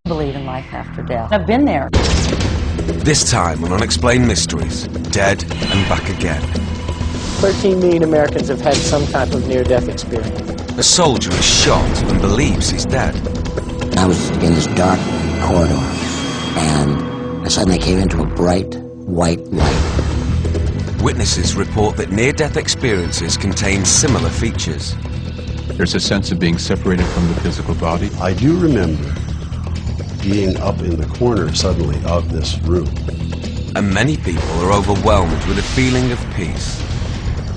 believe in life after death. I've been there. This time on Unexplained Mysteries, Dead and Back Again. 13 million Americans have had some type of near-death experience. A soldier is shot and believes he's dead. I was in this dark corridor, and I suddenly came into a bright, white light. Witnesses report that near-death experiences contain similar features. There's a sense of being separated from the physical body. I do remember being up in the corner suddenly of this room. And many people are overwhelmed with a feeling of peace.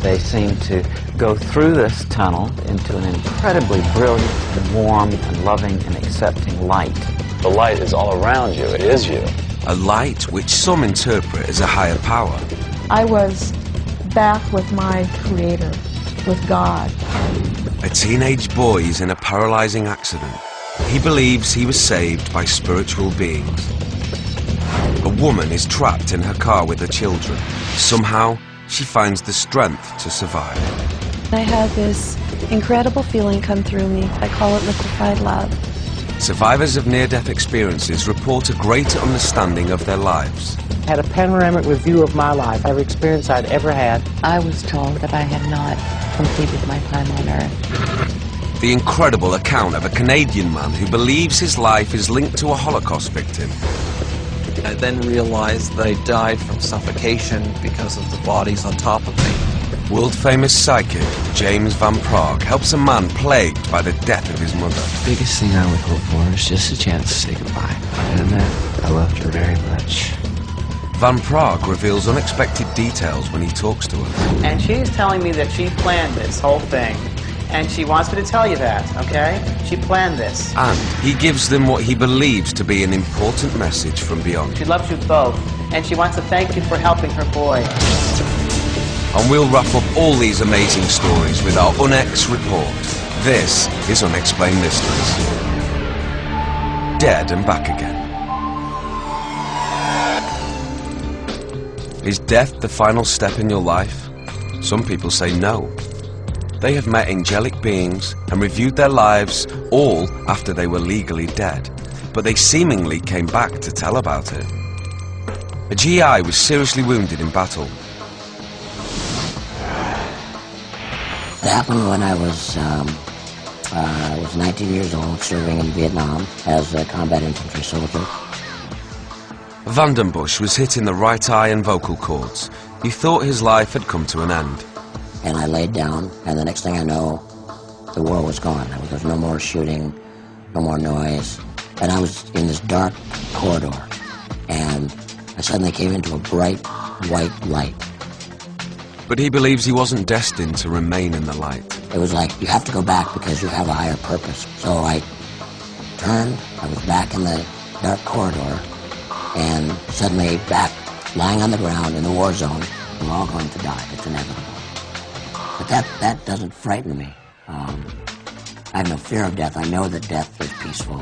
They seem to go through this tunnel into an incredibly brilliant and warm and loving and accepting light. The light is all around you. It is you. A light which some interpret as a higher power. I was back with my Creator, with God. A teenage boy is in a paralyzing accident. He believes he was saved by spiritual beings. A woman is trapped in her car with her children. Somehow, she finds the strength to survive. I had this incredible feeling come through me. I call it liquefied love. Survivors of near-death experiences report a greater understanding of their lives. I had a panoramic review of my life, every experience I'd ever had. I was told that I had not completed my time on Earth. The incredible account of a Canadian man who believes his life is linked to a Holocaust victim. I then realized that I died from suffocation because of the bodies on top of me. World-famous psychic James Van Praagh helps a man plagued by the death of his mother. The biggest thing I would hope for is just a chance to say goodbye. Other than that, I loved her very much. Van Praagh reveals unexpected details when he talks to her. And she's telling me that she planned this whole thing. And she wants me to tell you that, okay? She planned this. And he gives them what he believes to be an important message from beyond. She loves you both, and she wants to thank you for helping her boy. And we'll wrap up all these amazing stories with our UNEX report. This is Unexplained Mysteries. Dead and Back Again. Is death the final step in your life? Some people say no. They have met angelic beings and reviewed their lives all after they were legally dead, but they seemingly came back to tell about it. A GI was seriously wounded in battle. It happened when I was 19 years old, serving in Vietnam as a combat infantry soldier. Vandenbush was hit in the right eye and vocal cords. He thought his life had come to an end. And I laid down, and the next thing I know, the war was gone. There was no more shooting, no more noise. And I was in this dark corridor, and I suddenly came into a bright, white light. But he believes he wasn't destined to remain in the light. It was like, you have to go back because you have a higher purpose. So I turned, I was back in the dark corridor, and suddenly back, lying on the ground in the war zone. We're all going to die, it's inevitable. But that doesn't frighten me. I have no fear of death. I know that death is peaceful.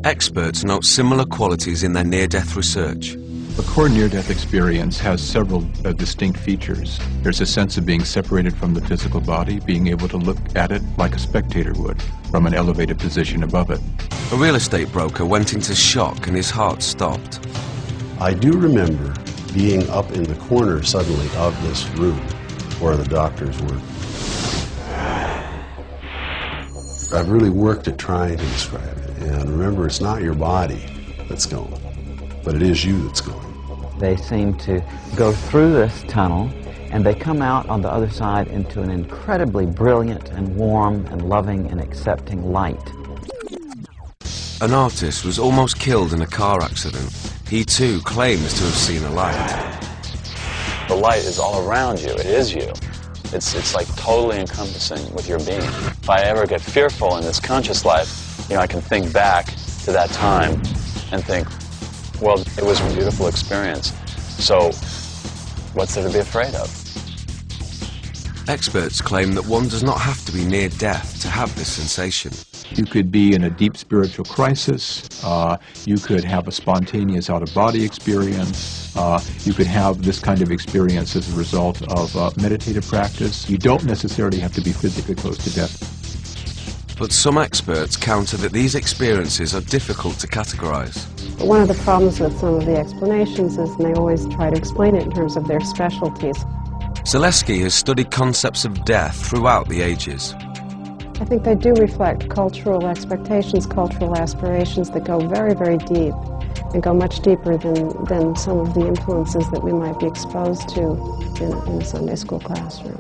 Experts note similar qualities in their near-death research. A core near-death experience has several distinct features. There's a sense of being separated from the physical body, being able to look at it like a spectator would, from an elevated position above it. A real estate broker went into shock and his heart stopped. I do remember being up in the corner suddenly of this room where the doctors were. I've really worked at trying to describe it. And remember, it's not your body that's going, but it is you that's going. They seem to go through this tunnel, and they come out on the other side into an incredibly brilliant and warm and loving and accepting light. An artist was almost killed in a car accident. He too claims to have seen a light. The light is all around you. It is you. It's like totally encompassing with your being. If I ever get fearful in this conscious life, I can think back to that time and think, well, it was a beautiful experience. So what's there to be afraid of? Experts claim that one does not have to be near death to have this sensation. You could be in a deep spiritual crisis. You could have a spontaneous out-of-body experience. You could have this kind of experience as a result of meditative practice. You don't necessarily have to be physically close to death. but some experts counter that these experiences are difficult to categorize. But one of the problems with some of the explanations is they always try to explain it in terms of their specialties. Zaleski has studied concepts of death throughout the ages. I think they do reflect cultural expectations, cultural aspirations that go very, very deep and go much deeper than some of the influences that we might be exposed to in a Sunday school classroom.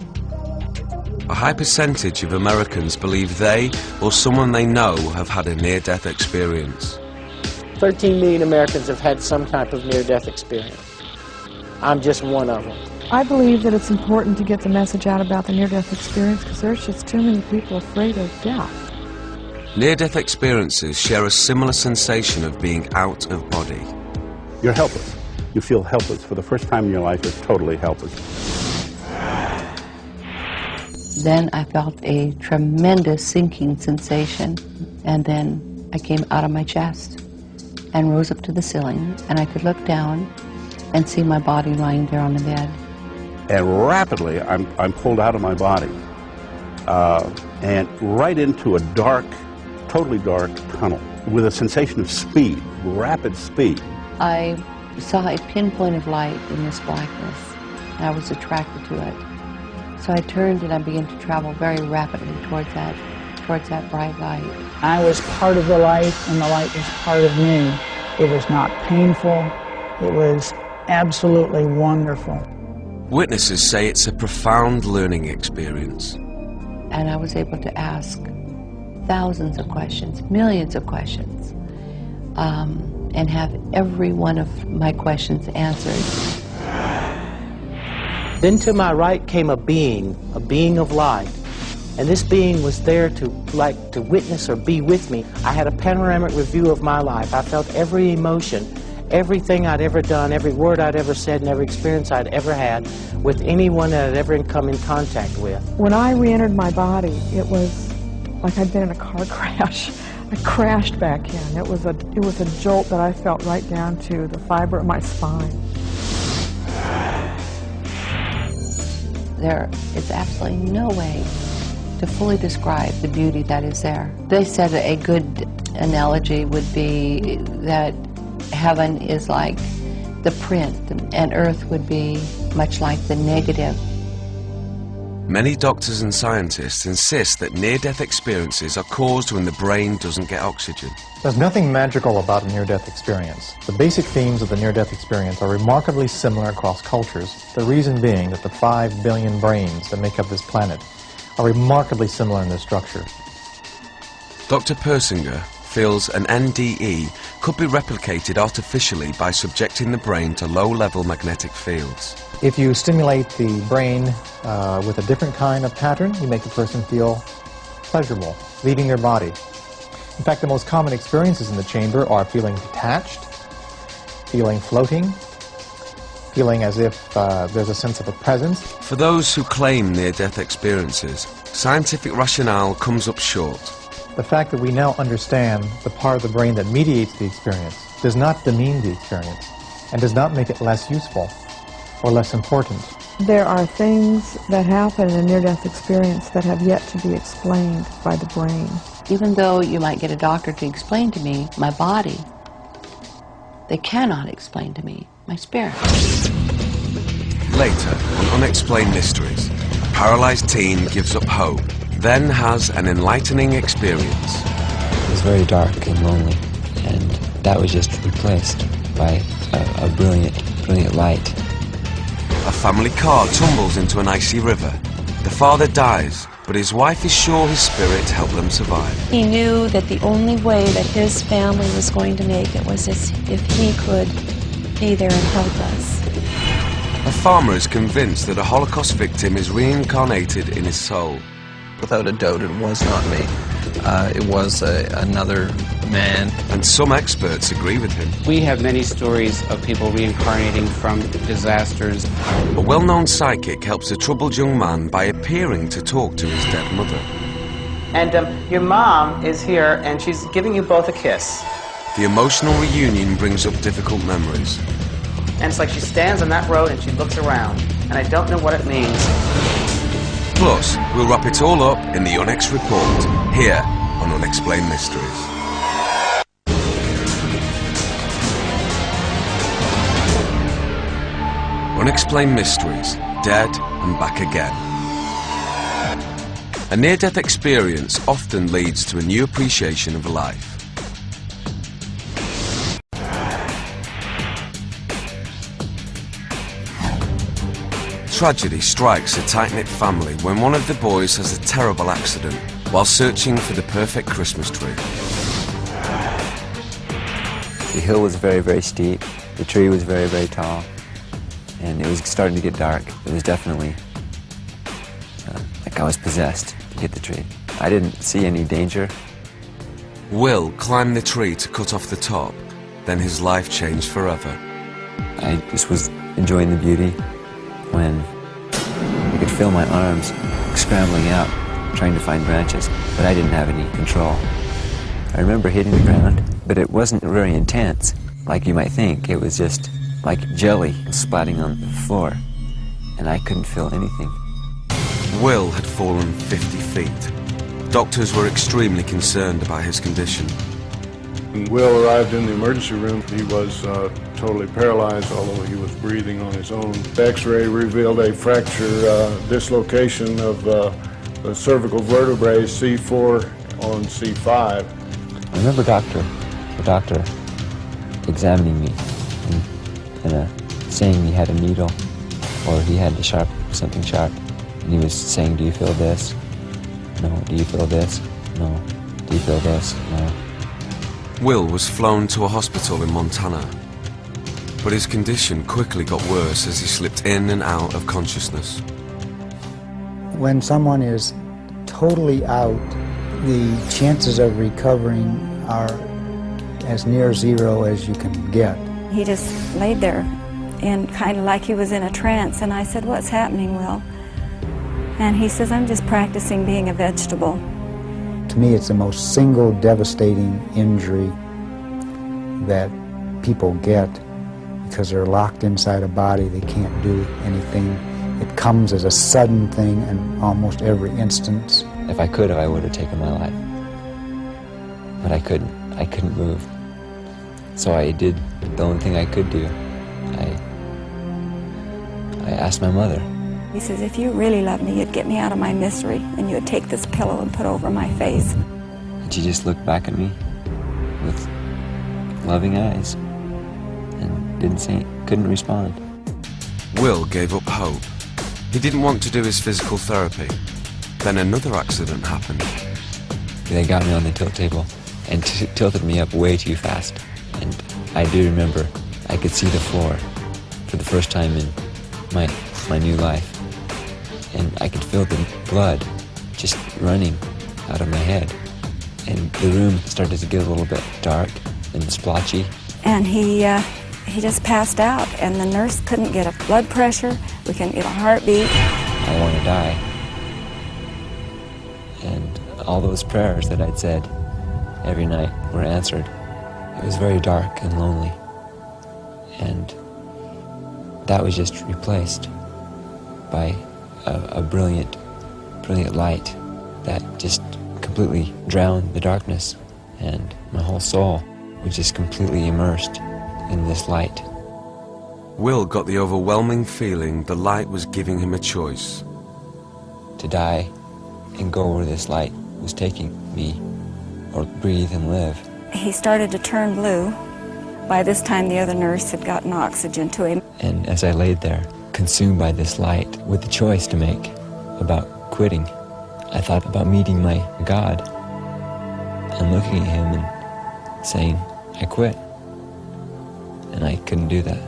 A high percentage of Americans believe they or someone they know have had a near-death experience. 13 million Americans have had some type of near-death experience. I'm just one of them. I believe that it's important to get the message out about the near-death experience because there's just too many people afraid of death. Near-death experiences share a similar sensation of being out of body. You're helpless. You feel helpless. For the first time in your life, you're totally helpless. Then I felt a tremendous sinking sensation, and then I came out of my chest and rose up to the ceiling, and I could look down and see my body lying there on the bed. And rapidly, I'm pulled out of my body and right into a dark, totally dark tunnel with a sensation of speed, rapid speed. I saw a pinpoint of light in this blackness, and I was attracted to it. So I turned and I began to travel very rapidly towards that bright light. I was part of the light, and the light was part of me. It was not painful. It was absolutely wonderful. Witnesses say it's a profound learning experience. And I was able to ask thousands of questions, millions of questions, and have every one of my questions answered. Then to my right came a being of light. And this being was there to witness or be with me. I had a panoramic review of my life. I felt every emotion, everything I'd ever done, every word I'd ever said, and every experience I'd ever had with anyone that I'd ever come in contact with. When I re-entered my body, it was like I'd been in a car crash. I crashed back in. It was a jolt that I felt right down to the fiber of my spine. There is absolutely no way to fully describe the beauty that is there. They said a good analogy would be that heaven is like the print and earth would be much like the negative. Many doctors and scientists insist that near-death experiences are caused when the brain doesn't get oxygen. There's nothing magical about a near-death experience. The basic themes of the near-death experience are remarkably similar across cultures, the reason being that the 5 billion brains that make up this planet are remarkably similar in their structure. Dr. Persinger feels an NDE could be replicated artificially by subjecting the brain to low-level magnetic fields. If you stimulate the brain with a different kind of pattern, you make the person feel pleasurable, leaving their body. In fact, the most common experiences in the chamber are feeling detached, feeling floating, feeling as if there's a sense of a presence. For those who claim near-death experiences, scientific rationale comes up short. The fact that we now understand the part of the brain that mediates the experience does not demean the experience and does not make it less useful or less important. There are things that happen in a near-death experience that have yet to be explained by the brain. Even though you might get a doctor to explain to me my body, they cannot explain to me my spirit. Later, on Unexplained Mysteries, a paralyzed teen gives up hope, then has an enlightening experience. It was very dark and lonely, and that was just replaced by a brilliant light. A family car tumbles into an icy river. The father dies, but his wife is sure his spirit helped them survive. He knew that the only way that his family was going to make it was if he could be there and help us. A farmer is convinced that a Holocaust victim is reincarnated in his soul. Without a doubt, it was not me. It was another man. And some experts agree with him. We have many stories of people reincarnating from disasters. A well-known psychic helps a troubled young man by appearing to talk to his dead mother. And your mom is here, and she's giving you both a kiss. The emotional reunion brings up difficult memories. And it's like she stands on that road and she looks around, and I don't know what it means. Plus, we'll wrap it all up in the UNEX report, here on Unexplained Mysteries. Unexplained Mysteries, Dead and Back Again. A near-death experience often leads to a new appreciation of life. Tragedy strikes a tight-knit family when one of the boys has a terrible accident while searching for the perfect Christmas tree. The hill was very, very steep. The tree was very, very tall. And it was starting to get dark. It was definitely like I was possessed to get the tree. I didn't see any danger. Will climbed the tree to cut off the top, then his life changed forever. I just was enjoying the beauty when I could feel my arms scrambling out, trying to find branches, but I didn't have any control. I remember hitting the ground, but it wasn't very intense, like you might think. It was just like jelly splatting on the floor, and I couldn't feel anything. Will had fallen 50 feet. Doctors were extremely concerned about his condition. When Will arrived in the emergency room, he was totally paralyzed, although he was breathing on his own. The X-ray revealed a fracture, dislocation of the cervical vertebrae C4 on C5. I remember the doctor examining me and saying he had a needle or he had something sharp. And he was saying, "Do you feel this? No. Do you feel this? No. Do you feel this? No." Will was flown to a hospital in Montana, but his condition quickly got worse as he slipped in and out of consciousness. When someone is totally out, the chances of recovering are as near zero as you can get. He just laid there and kind of like he was in a trance, and I said, "What's happening, Will?" And he says, "I'm just practicing being a vegetable." To me, it's the most single devastating injury that people get because they're locked inside a body. They can't do anything. It comes as a sudden thing in almost every instance. If I could have, I would have taken my life. But I couldn't. I couldn't move. So I did the only thing I could do. I asked my mother. He says, "If you really loved me, you'd get me out of my misery, and you'd take this pillow and put it over my face." And she just looked back at me with loving eyes and couldn't respond. Will gave up hope. He didn't want to do his physical therapy. Then another accident happened. They got me on the tilt table and tilted me up way too fast. And I do remember I could see the floor for the first time in my new life. And I could feel the blood just running out of my head. And the room started to get a little bit dark and splotchy. And he just passed out, and the nurse couldn't get a blood pressure, we couldn't get a heartbeat. I want to die. And all those prayers that I'd said every night were answered. It was very dark and lonely. And that was just replaced by a brilliant light that just completely drowned the darkness, and my whole soul was just completely immersed in this light. Will got the overwhelming feeling the light was giving him a choice. To die and go where this light was taking me, or breathe and live. He started to turn blue. By this time, the other nurse had gotten oxygen to him. And as I laid there, consumed by this light, with the choice to make about quitting, I thought about meeting my God and looking at him and saying, "I quit." And I couldn't do that.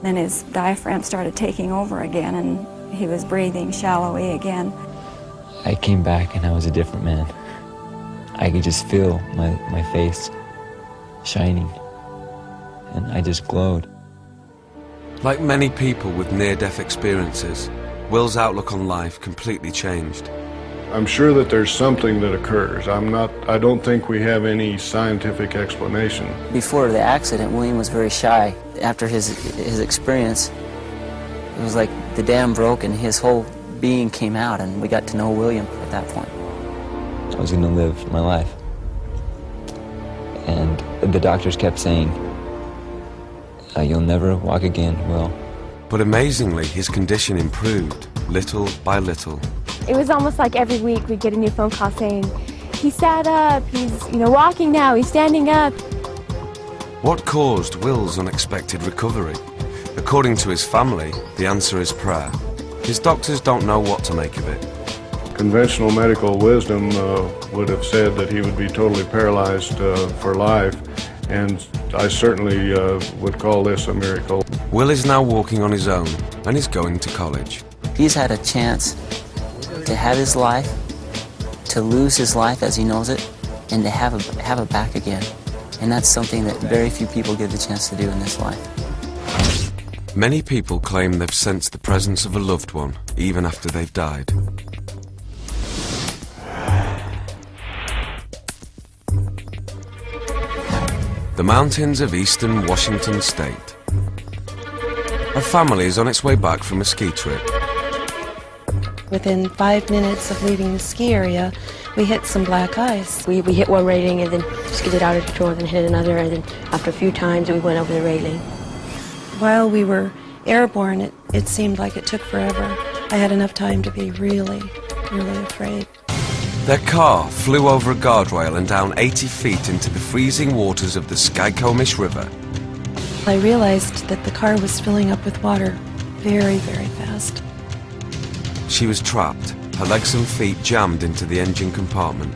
Then his diaphragm started taking over again, and he was breathing shallowly again. I came back and I was a different man. I could just feel my face shining, and I just glowed. Like many people with near-death experiences, Will's outlook on life completely changed. I'm sure that there's something that occurs. I don't think we have any scientific explanation. Before the accident, William was very shy. After his experience, it was like the dam broke and his whole being came out, and we got to know William at that point. I was going to live my life. And the doctors kept saying, you'll never walk again, Will. But amazingly, his condition improved, little by little. It was almost like every week we'd get a new phone call saying, he sat up, he's, walking now, he's standing up. What caused Will's unexpected recovery? According to his family, the answer is prayer. His doctors don't know what to make of it. Conventional medical wisdom would have said that he would be totally paralyzed for life, and I certainly would call this a miracle. Will is now walking on his own and is going to college. He's had a chance to have his life, to lose his life as he knows it, and to have it back again. And that's something that very few people get the chance to do in this life. Many people claim they've sensed the presence of a loved one, even after they've died. The mountains of eastern Washington state. A family is on its way back from a ski trip. Within 5 minutes of leaving the ski area, we hit some black ice. We hit one railing and then skidded out of the shore, then hit another, and then after a few times we went over the railing. While we were airborne, it seemed like it took forever. I had enough time to be really, really afraid. Their car flew over a guardrail and down 80 feet into the freezing waters of the Skykomish River. I realized that the car was filling up with water very, very fast. She was trapped, her legs and feet jammed into the engine compartment.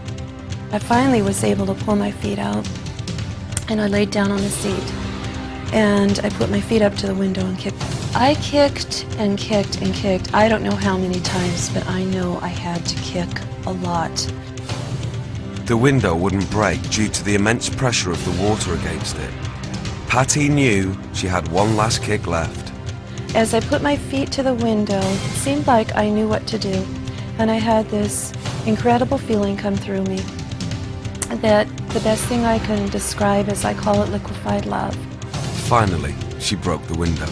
I finally was able to pull my feet out, and I laid down on the seat, and I put my feet up to the window and kicked. I kicked and kicked and kicked. I don't know how many times, but I know I had to kick a lot. The window wouldn't break due to the immense pressure of the water against it. Patty knew she had one last kick left. As I put my feet to the window, it seemed like I knew what to do, and I had this incredible feeling come through me that the best thing I can describe is, I call it liquefied love. Finally, she broke the window.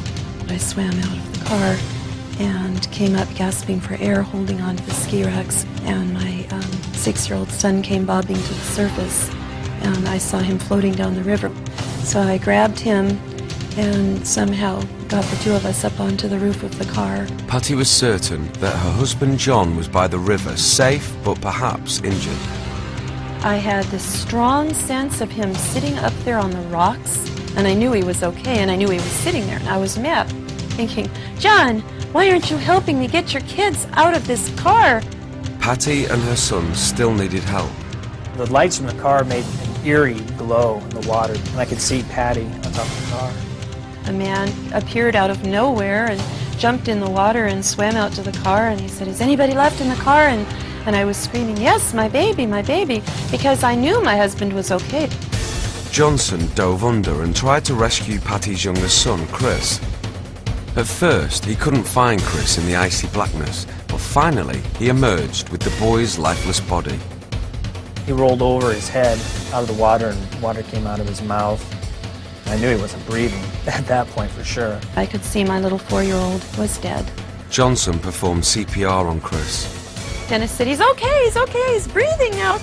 I swam out of the car and came up gasping for air, holding onto the ski racks, and my 6-year-old son came bobbing to the surface, and I saw him floating down the river. So I grabbed him and somehow got the two of us up onto the roof of the car. Patty was certain that her husband John was by the river, safe but perhaps injured. I had this strong sense of him sitting up there on the rocks, and I knew he was okay, and I knew he was sitting there, and I was mad, thinking, John, why aren't you helping me get your kids out of this car? Patty and her son still needed help. The lights from the car made an eerie glow in the water, and I could see Patty on top of the car. A man appeared out of nowhere and jumped in the water and swam out to the car, and he said, is anybody left in the car? And I was screaming, yes, my baby, because I knew my husband was okay. Johnson dove under and tried to rescue Patty's younger son, Chris. At first, he couldn't find Chris in the icy blackness, but finally he emerged with the boy's lifeless body. He rolled over his head out of the water, and water came out of his mouth. I knew he wasn't breathing at that point for sure. I could see my little 4-year-old was dead. Johnson performed CPR on Chris. Dennis said, he's okay, he's breathing now.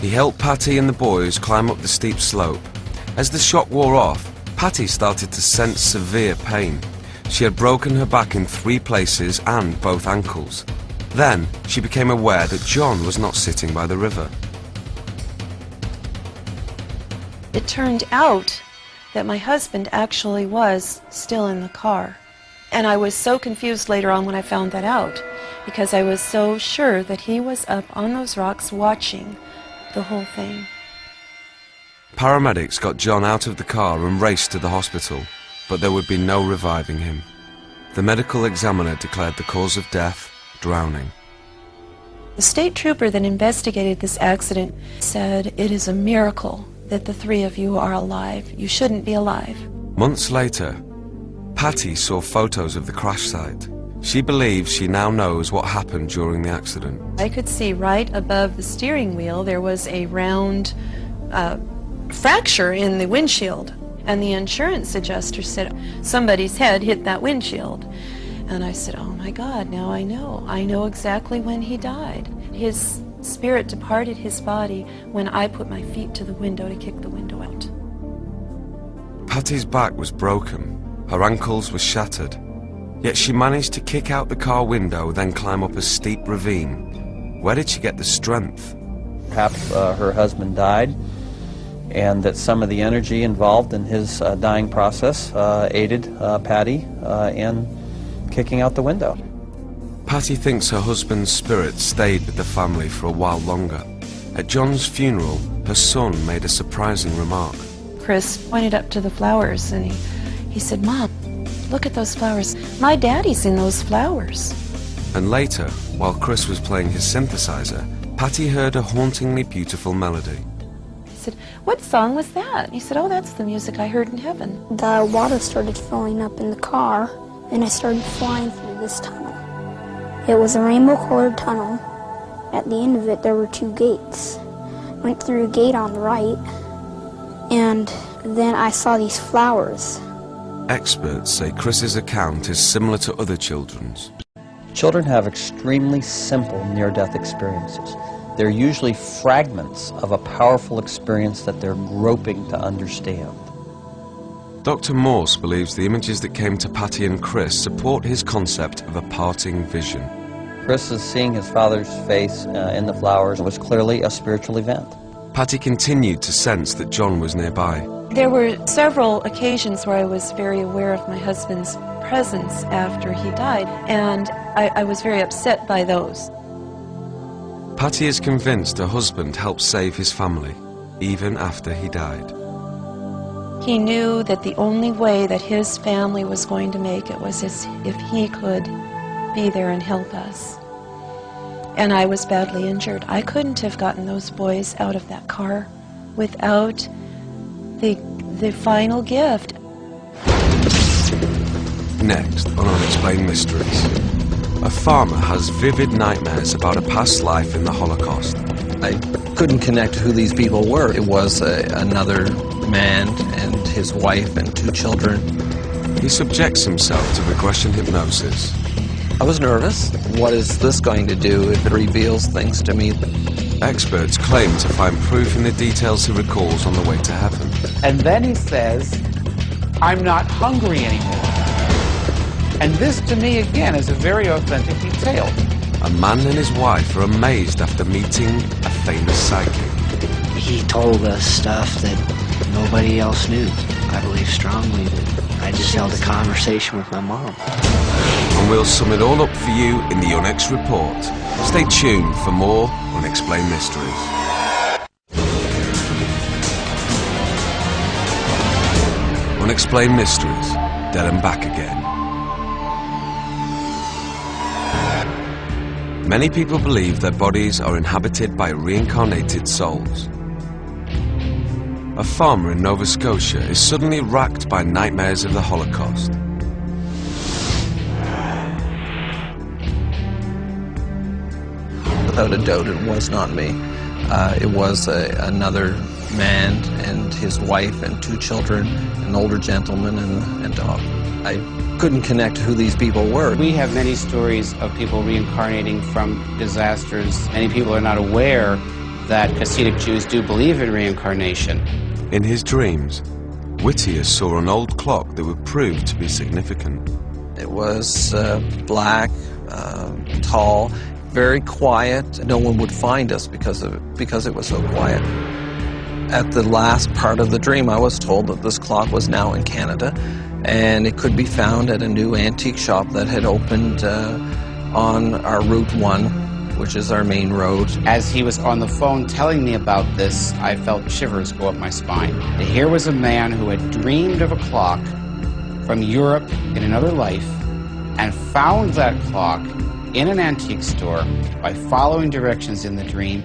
He helped Patty and the boys climb up the steep slope. As the shock wore off, Patty started to sense severe pain. She had broken her back in 3 places and both ankles. Then, she became aware that John was not sitting by the river. It turned out that my husband actually was still in the car. And I was so confused later on when I found that out, because I was so sure that he was up on those rocks watching the whole thing. Paramedics got John out of the car and raced to the hospital, but there would be no reviving him. The medical examiner declared the cause of death drowning. The state trooper that investigated this accident said, it is a miracle that the 3 of you are alive. You shouldn't be alive. Months later, Patty saw photos of the crash site. She believes she now knows what happened during the accident. I could see right above the steering wheel there was a round fracture in the windshield, and the insurance adjuster said somebody's head hit that windshield. And I said, oh my God, now I know exactly when he died. His Spirit departed his body when I put my feet to the window to kick the window out. Patty's back was broken, her ankles were shattered, yet she managed to kick out the car window, then climb up a steep ravine. Where did she get the strength? Perhaps her husband died, and that some of the energy involved in his dying process aided Patty in kicking out the window. Patty thinks her husband's spirit stayed with the family for a while longer. At John's funeral, her son made a surprising remark. Chris pointed up to the flowers and he said, "Mom, look at those flowers. My daddy's in those flowers." And later, while Chris was playing his synthesizer, Patty heard a hauntingly beautiful melody. He said, "What song was that?" He said, "Oh, that's the music I heard in heaven." The water started filling up in the car, and I started flying through this tunnel. It was a rainbow-colored tunnel. At the end of it, there were 2 gates. Went through a gate on the right, and then I saw these flowers. Experts say Chris's account is similar to other children's. Children have extremely simple near-death experiences. They're usually fragments of a powerful experience that they're groping to understand. Dr. Morse believes the images that came to Patty and Chris support his concept of a parting vision. Chris is seeing his father's face in the flowers. It was clearly a spiritual event. Patty continued to sense that John was nearby. There were several occasions where I was very aware of my husband's presence after he died, and I was very upset by those. Patty is convinced her husband helped save his family, even after he died. He knew that the only way that his family was going to make it was if he could be there and help us. And I was badly injured. I couldn't have gotten those boys out of that car without the final gift. Next on Unexplained Mysteries, a farmer has vivid nightmares about a past life in the Holocaust. I couldn't connect who these people were. It was another man and his wife and 2 children. He subjects himself to regression hypnosis. I was nervous. What is this going to do if it reveals things to me? Experts claim to find proof in the details he recalls on the way to heaven. And then he says, "I'm not hungry anymore." And this, to me, again, is a very authentic detail. A man and his wife are amazed after meeting a famous psychic. He told us stuff that nobody else knew. I believe strongly that I just held a conversation with my mom. And we'll sum it all up for you in the UNEX report. Stay tuned for more Unexplained Mysteries. Unexplained Mysteries, dead and back again. Many people believe their bodies are inhabited by reincarnated souls. A farmer in Nova Scotia is suddenly racked by nightmares of the Holocaust. Without a doubt, it was not me. It was another man and his wife and 2 children, an older gentleman and a dog. I couldn't connect who these people were. We have many stories of people reincarnating from disasters. Many people are not aware that Hasidic Jews do believe in reincarnation. In his dreams, Whittier saw an old clock that would prove to be significant. It was black, tall, very quiet. No one would find us because it was so quiet. At the last part of the dream, I was told that this clock was now in Canada, and it could be found at a new antique shop that had opened on our Route 1, which is our main road. As he was on the phone telling me about this, I felt shivers go up my spine. Here was a man who had dreamed of a clock from Europe in another life and found that clock in an antique store by following directions in the dream.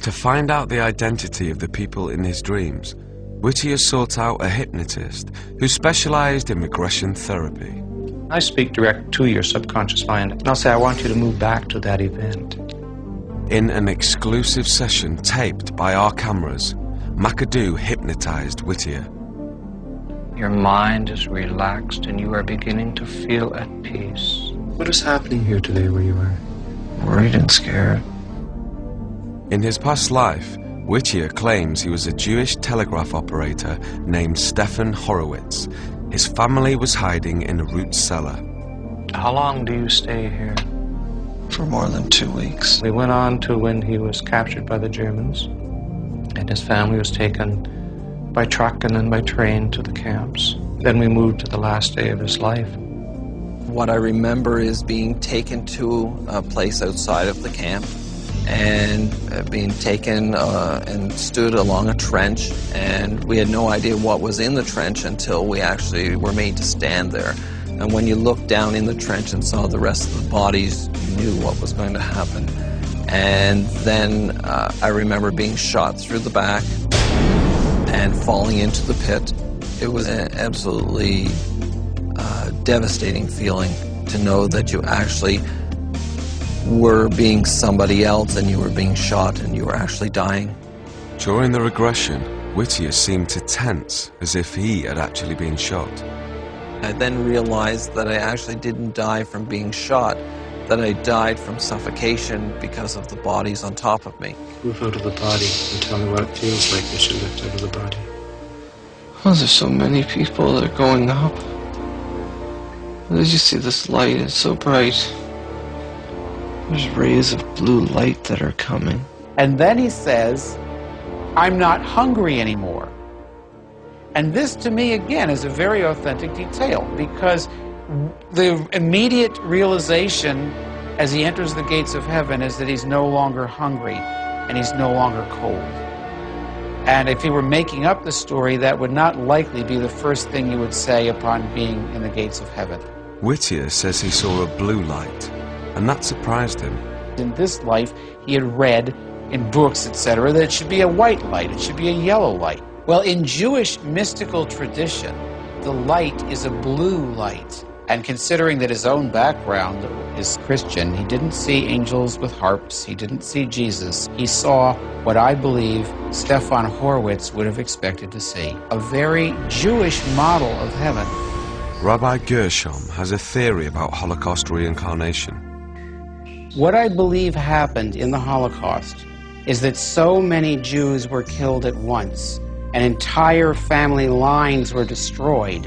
To find out the identity of the people in his dreams, Whittier sought out a hypnotist who specialized in regression therapy. I speak direct to your subconscious mind, and I'll say, I want you to move back to that event. In an exclusive session taped by our cameras, McAdoo hypnotized Whittier. Your mind is relaxed and you are beginning to feel at peace. What is happening here today where you are? Worried and scared. In his past life, Whittier claims he was a Jewish telegraph operator named Stefan Horowitz. His family was hiding in a root cellar. How long do you stay here? For more than 2 weeks. We went on to when he was captured by the Germans, and his family was taken by truck and then by train to the camps. Then we moved to the last day of his life. What I remember is being taken to a place outside of the camp and being taken and stood along a trench, and we had no idea what was in the trench until we actually were made to stand there. And when you looked down in the trench and saw the rest of the bodies, you knew what was going to happen. And then I remember being shot through the back and falling into the pit. It was an absolutely devastating feeling to know that you actually were being somebody else and you were being shot and you were actually dying. During the regression, Whittier seemed to tense as if he had actually been shot. I then realized that I actually didn't die from being shot, that I died from suffocation because of the bodies on top of me. Move out of the body and tell me what it feels like as you lift out of the body. Oh, there's so many people that are going up. Did you see this light? It's so bright. There's rays of blue light that are coming. And then he says, I'm not hungry anymore. And this, to me, again, is a very authentic detail, because the immediate realization as he enters the gates of heaven is that he's no longer hungry and he's no longer cold. And if he were making up the story, that would not likely be the first thing you would say upon being in the gates of heaven. Whittier says he saw a blue light, and that surprised him. In this life, he had read in books, etc., that it should be a white light, it should be a yellow light. Well, in Jewish mystical tradition, the light is a blue light. And considering that his own background is Christian, he didn't see angels with harps, he didn't see Jesus. He saw what I believe Stefan Horowitz would have expected to see, a very Jewish model of heaven. Rabbi Gershom has a theory about Holocaust reincarnation. What I believe happened in the Holocaust is that so many Jews were killed at once, and entire family lines were destroyed,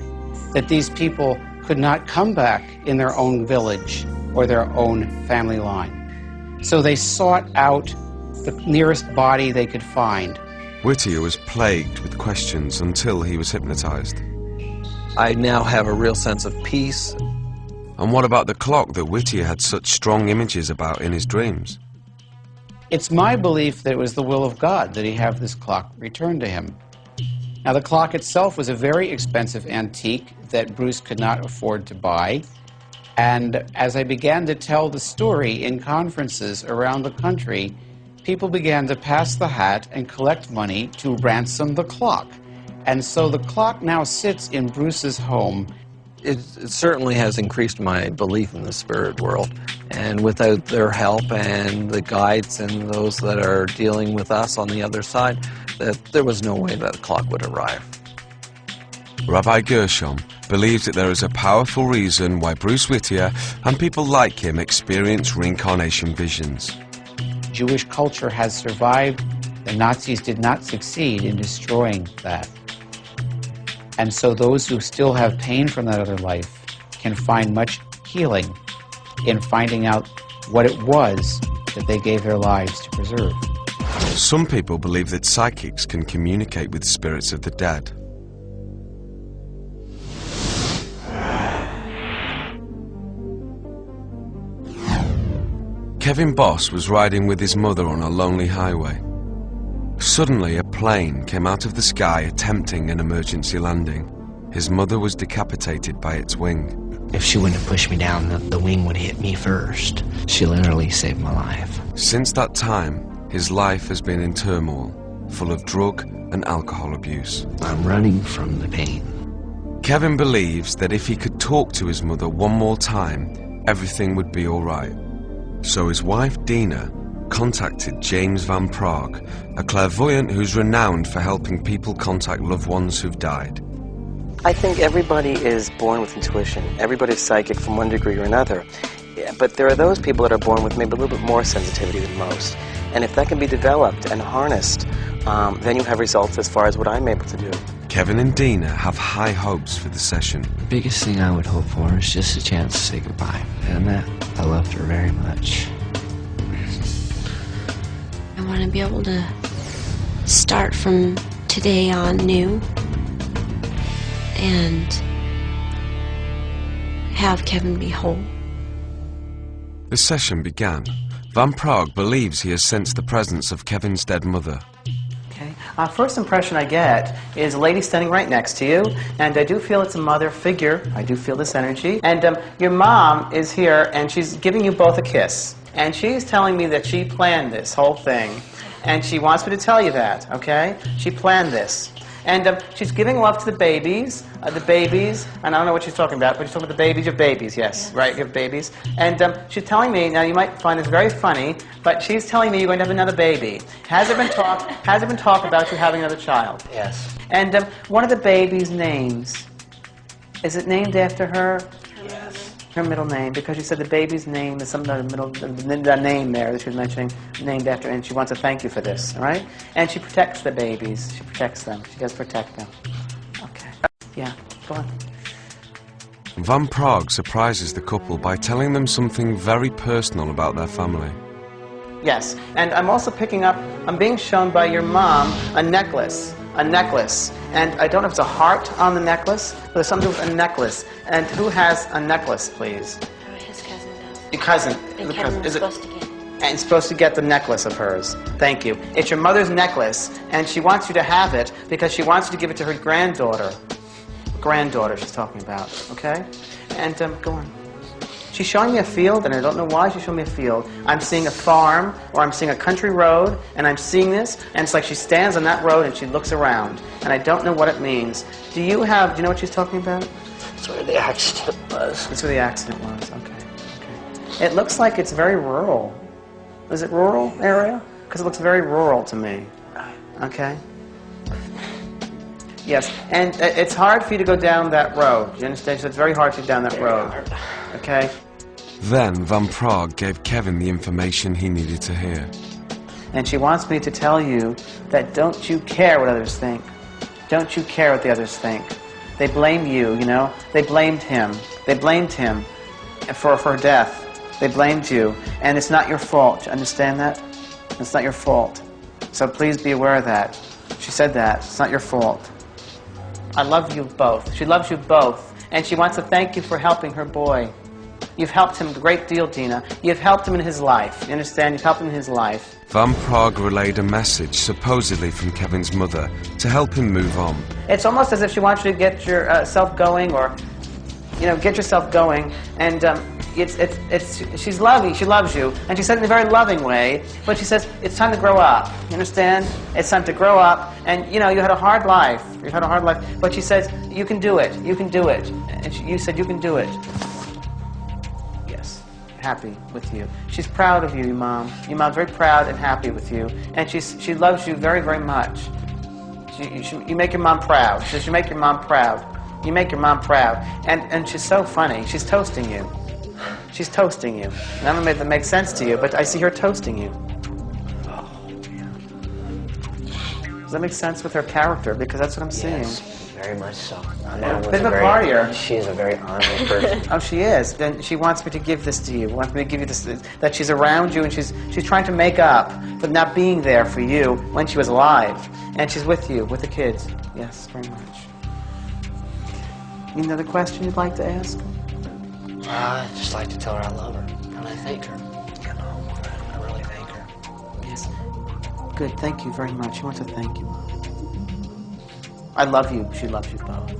that these people could not come back in their own village or their own family line. So they sought out the nearest body they could find. Whittier was plagued with questions until he was hypnotized. I now have a real sense of peace. And what about the clock that Whittier had such strong images about in his dreams? It's my belief that it was the will of God that he have this clock returned to him. Now, the clock itself was a very expensive antique that Bruce could not afford to buy. And as I began to tell the story in conferences around the country, people began to pass the hat and collect money to ransom the clock. And so the clock now sits in Bruce's home. It certainly has increased my belief in the spirit world. And without their help and the guides and those that are dealing with us on the other side, that there was no way that the clock would arrive. Rabbi Gershom believes that there is a powerful reason why Bruce Whittier and people like him experience reincarnation visions. Jewish culture has survived. The Nazis did not succeed in destroying that. And so those who still have pain from that other life can find much healing in finding out what it was that they gave their lives to preserve. Some people believe that psychics can communicate with spirits of the dead. Kevin Boss was riding with his mother on a lonely highway. Suddenly, a plane came out of the sky attempting an emergency landing. His mother was decapitated by its wing. If she wouldn't have pushed me down, the wing would hit me first. She literally saved my life. Since that time, his life has been in turmoil, full of drug and alcohol abuse. I'm running from the pain. Kevin believes that if he could talk to his mother one more time, everything would be all right. So his wife, Dina, contacted James Van Prague, a clairvoyant who's renowned for helping people contact loved ones who've died. I think everybody is born with intuition. Everybody's psychic from one degree or another. Yeah, but there are those people that are born with maybe a little bit more sensitivity than most. And if that can be developed and harnessed, then you have results as far as what I'm able to do. Kevin and Dina have high hopes for the session. The biggest thing I would hope for is just a chance to say goodbye. And that, I loved her very much. I want to be able to start from today on new and have Kevin be whole. The session began. Van Prague believes he has sensed the presence of Kevin's dead mother. Okay. First impression I get is a lady standing right next to you, and I do feel it's a mother figure. I do feel this energy. And your mom is here, and she's giving you both a kiss. And she's telling me that she planned this whole thing, and she wants me to tell you that, okay? She planned this. And she's giving love to the babies, and I don't know what she's talking about, but she's talking about the babies. You have babies, yes, right, you have babies. And she's telling me, now you might find this very funny, but she's telling me you're going to have another baby. Has there been talk about you having another child? Yes. And one of the babies' names, is it named after her? Yes. Her middle name, because she said the baby's name is some the name there that she was mentioning, named after, and she wants to thank you for this, all right? And she protects the babies. She protects them. She does protect them. Okay. Yeah, go on. Van Prague surprises the couple by telling them something very personal about their family. Yes, and I'm also picking up, I'm being shown by your mom a necklace. And I don't know if it's a heart on the necklace, but there's something with a necklace. And who has a necklace, please? His cousin does. Your cousin. And Kevin was supposed to get it. And supposed to get the necklace of hers. Thank you. It's your mother's necklace, and she wants you to have it because she wants you to give it to her granddaughter. Granddaughter she's talking about, okay? And go on. She's showing me a field, and I don't know why she's showing me a field. I'm seeing a farm, or I'm seeing a country road, and I'm seeing this, and it's like she stands on that road and she looks around, and I don't know what it means. Do you know what she's talking about? That's where the accident was. That's where the accident was, okay. It looks like it's very rural. Is it rural area? Because it looks very rural to me. Okay? Yes, and it's hard for you to go down that road. You understand? So it's very hard to go down that road. Okay? Then Van Prague gave Kevin the information he needed to hear. And she wants me to tell you that don't you care what others think. Don't you care what the others think. They blame you, you know? They blamed him. They blamed him for her death. They blamed you. And it's not your fault. You understand that? It's not your fault. So please be aware of that. She said that. It's not your fault. I love you both. She loves you both. And she wants to thank you for helping her boy. You've helped him a great deal, Dina. You've helped him in his life. You understand? You've helped him in his life. Van Prague relayed a message, supposedly from Kevin's mother, to help him move on. It's almost as if she wants you to get yourself going, or, you know, get yourself going. And she's loving. She loves you, and she said it in a very loving way. But she says it's time to grow up. You understand? It's time to grow up. And you know, you had a hard life. You've had a hard life. But she says you can do it. You can do it. And you said you can do it. Happy with you. She's proud of you, your mom. Your mom's very proud and happy with you, and she loves you very, very much. You make your mom proud. She says you make your mom proud. You make your mom proud, and she's so funny. She's toasting you. She's toasting you. And I don't know if that makes sense to you, but I see her toasting you. Does that make sense with her character? Because that's what I'm seeing. Yes. Very much so. A bit of a partier. She is a very honorable person. Oh, she is. Then she wants me to give this to you. Wants me to give you this, that she's around you, and she's trying to make up for not being there for you when she was alive. And she's with you, with the kids. Yes, very much. Another question you'd like to ask? I'd just like to tell her I love her, and I thank her. You know, I really thank her. Yes. Good. Thank you very much. She wants to thank you. I love you. She loves you both.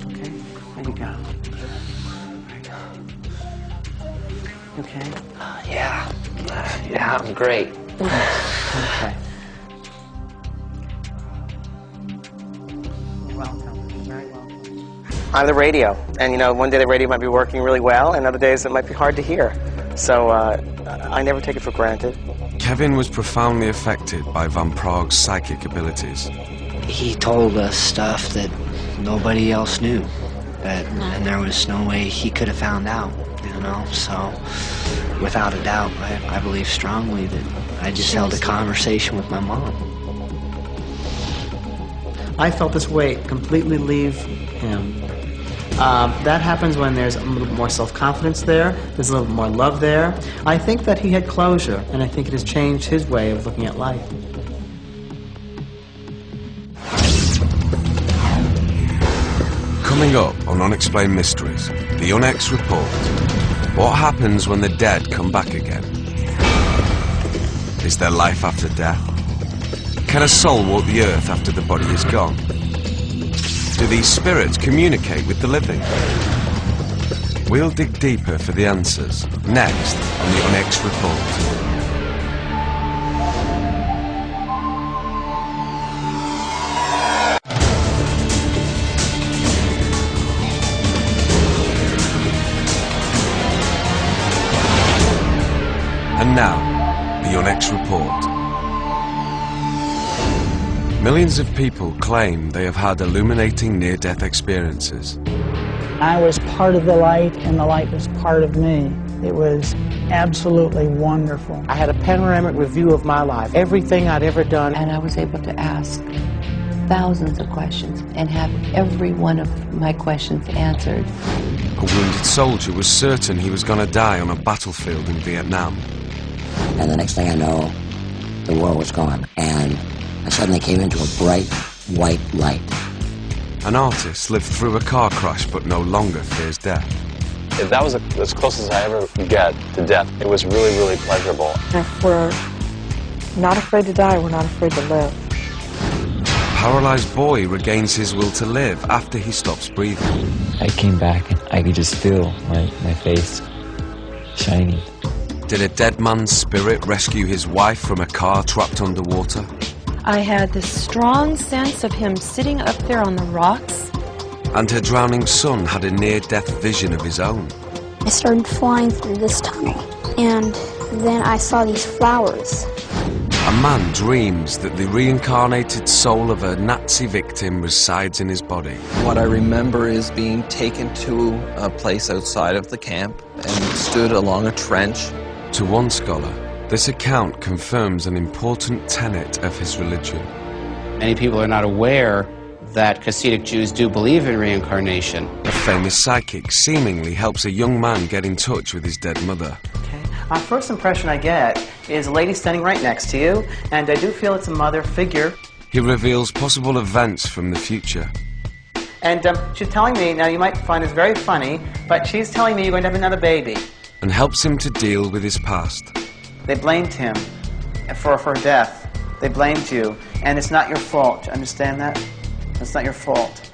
Okay? There you go. Okay? Yeah. Yeah, I'm great. Okay. Welcome. Very welcome. I'm the radio. And, you know, one day the radio might be working really well, and other days it might be hard to hear. So I never take it for granted. Kevin was profoundly affected by Van Prague's psychic abilities. He told us stuff that nobody else knew, and there was no way he could have found out. You you know, so without a doubt, I believe strongly that I just held a conversation with my mom. I felt this weight completely leave him. That happens when there's a little more self-confidence there, there's a little more love there. I think that he had closure, and I think it has changed his way of looking at life. Coming up on Unexplained Mysteries, the UNEX report. What happens when the dead come back again? Is there life after death? Can a soul walk the earth after the body is gone? Do these spirits communicate with the living? We'll dig deeper for the answers next on the UNEX report. And now, the UNEX report. Millions of people claim they have had illuminating near-death experiences. I was part of the light, and the light was part of me. It was absolutely wonderful. I had a panoramic review of my life, everything I'd ever done. And I was able to ask thousands of questions and have every one of my questions answered. A wounded soldier was certain he was going to die on a battlefield in Vietnam. And the next thing I know, the war was gone, and I suddenly came into a bright, white light. An artist lived through a car crash but no longer fears death. If that was as close as I ever get to death, it was really, really pleasurable. If we're not afraid to die, we're not afraid to live. A paralyzed boy regains his will to live after he stops breathing. I came back and I could just feel my face shining. Did a dead man's spirit rescue his wife from a car trapped underwater? I had this strong sense of him sitting up there on the rocks. And her drowning son had a near-death vision of his own. I started flying through this tunnel, and then I saw these flowers. A man dreams that the reincarnated soul of a Nazi victim resides in his body. What I remember is being taken to a place outside of the camp and stood along a trench. To one scholar, this account confirms an important tenet of his religion. Many people are not aware that Hasidic Jews do believe in reincarnation. A famous psychic seemingly helps a young man get in touch with his dead mother. Our first impression I get is a lady standing right next to you, and I do feel it's a mother figure. He reveals possible events from the future. And she's telling me, now you might find this very funny, but she's telling me you're going to have another baby. And helps him to deal with his past. They blamed him for her death. They blamed you, and it's not your fault. Understand that? It's not your fault.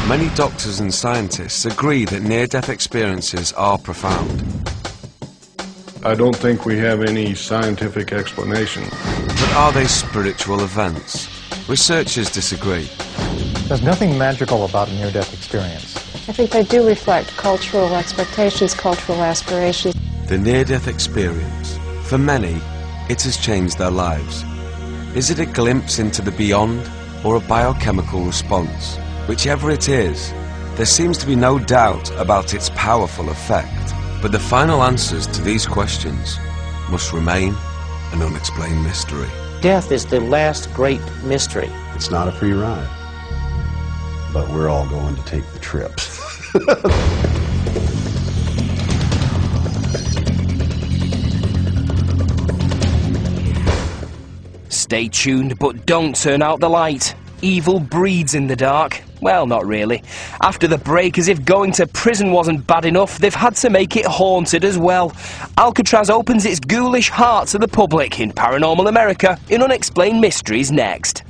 Many doctors and scientists agree that near-death experiences are profound. I don't think we have any scientific explanation. But are they spiritual events? Researchers disagree. There's nothing magical about a near-death experience. I think they do reflect cultural expectations, cultural aspirations. The near-death experience. For many, it has changed their lives. Is it a glimpse into the beyond or a biochemical response? Whichever it is, there seems to be no doubt about its powerful effect. But the final answers to these questions must remain an unexplained mystery. Death is the last great mystery. It's not a free ride, but we're all going to take the trip. Stay tuned, but don't turn out the light. Evil breeds in the dark. Well, not really. After the break, as if going to prison wasn't bad enough, they've had to make it haunted as well. Alcatraz opens its ghoulish heart to the public in Paranormal America in Unexplained Mysteries next.